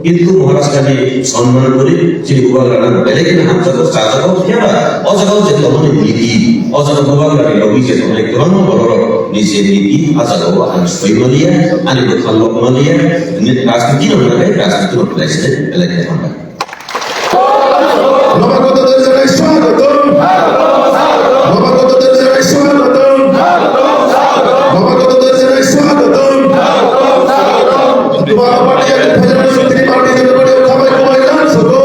কিন্তু মহারাষ্ট্র আমি সম্মান করি যে গোপালরানা বেলেগ হামজাগো চাজাগো কেবা অজাগো যে তমনে নীতি অজাগো গোপালরানি রবি যে তমনে কোন বড় নিজে নীতি আজাগো আন সৈমলিয়া আনি খালক মালিয়া রাজনীতি নয় রাজনীতি নয় বেলেগ আমরা নবাগতদের জানাই স্বাগতম নবাগতদের জানাই স্বাগতম নবাগতদের জানাই স্বাগতম তোমার পার্টি আগে ভজন সত্যি পার্টি জন্য পার্টি খাবাই খাবাই জানছো গো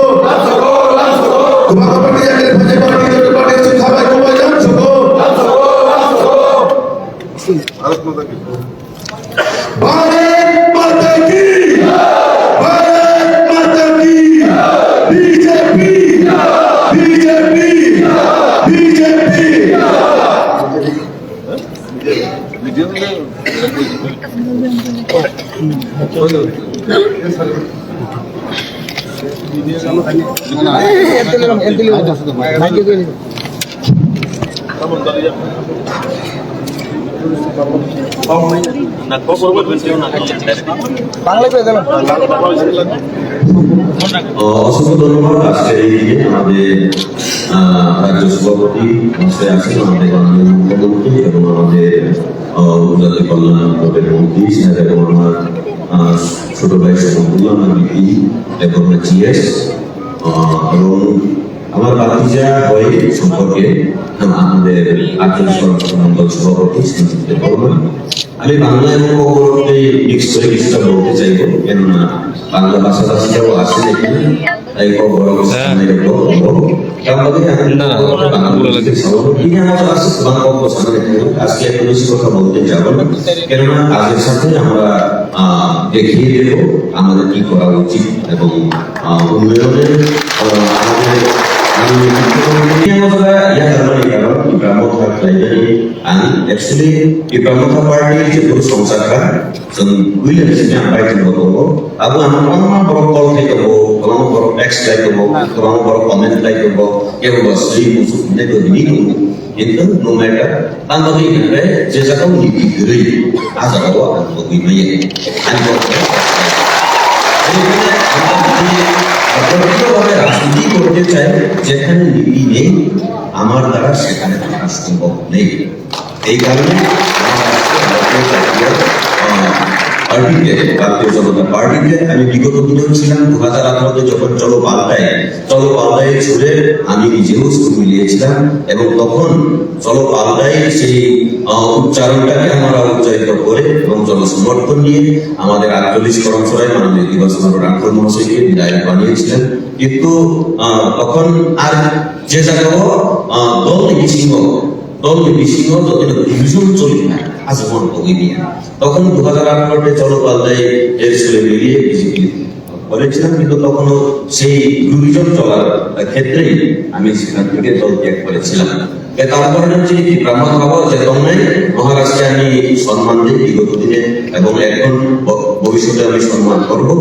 তোমার পার্টি আগে ভজন পার্টি জন্য পার্টি খাবাই খাবাই জানছো গো ভারত মাতা কি ভারত মাতা কি ভারত মাতা কি বিজেপি বিজেপি বিজেপি অসংখ্য ধন্যবাদ। আজকে এই দিনে আমাদের রাজ্য সভাপতি মহাশয় আছেন, আমাদের মাননীয় মুখ্যমন্ত্রী এবং আমাদের জাতীয় কল্যাণ বোর্ডের মন্ত্রী এবং আমার ছোট ভাই শকুন্তলা বিপি এবং জিএস এবং আমার বাতিজা হয়ে সম্পর্কে আমাদের আঞ্চলিক সংগঠন মন্ডল সভাপতি আমি বাংলা এবং অপরতে মিক্স করে কিছুটা বলতে চাইবো, কেননা বাংলা ভাষাভাষীরাও আসেন এখানে, তাই আজকে এত বেশি কথা বলতে যাবো না, কেননা কাজের সাথে আমরা দেখিয়ে দেবো আমাদের কি করা উচিত এবং উন্নয়নের আমাদের actually di Pramuka Party itu baru songsakan, dan gue lihat sini apa itu bodoh. Aku anak-anak berokol kayak gitu, kalau berok X kayak gitu, kalau berok komen kayak gitu, ya gue sih musuhnya gue bingung. Itu no matter, tanpa ini jasa kamu dipikiri, asal kau akan bagaimana? রাজনীতি করতে চাই যেখানে নীতি নেই, আমার দ্বারা সেখানে থাকা সম্ভব নেই। এই কারণে ভারতীয় জনতা পার্টিতে আমি বিগত দিনেও ছিলাম। 2018 যখন চলো পাল্টায় ছুড়ে আমি নিজেও সুর মিলিয়েছিলাম এবং তখন চলো পাল্টায় সেই উচ্চারণটাকে আমরা উচ্চারিত করে এবং জনসমর্থন নিয়ে আমাদের 48 কর্মসূরায় মাননীয় দিবস রামফল মহাশয়কে বিধায়ক বানিয়েছিলেন। কিন্তু তখন আর যে জায়গাও দল সিংহ যতটা ডিভিশন চলি না আজীবন ভোগিনি। তখন 2018 চলো পাল্টায় এর ছেলে মিলিয়ে বিজেপি করেছিলাম, কিন্তু তখনও সেই ডিভিশন চলার ক্ষেত্রেই আমি সেখান থেকে দল ত্যাগ করেছিলাম। তারপরে হচ্ছে ব্রাহ্মণ বাবা যে তন্ময় মহারাষ্ট্রে আমি সম্মান দিই বিগত দিনে এবং এখন ভবিষ্যতে আমি সম্মান করবো।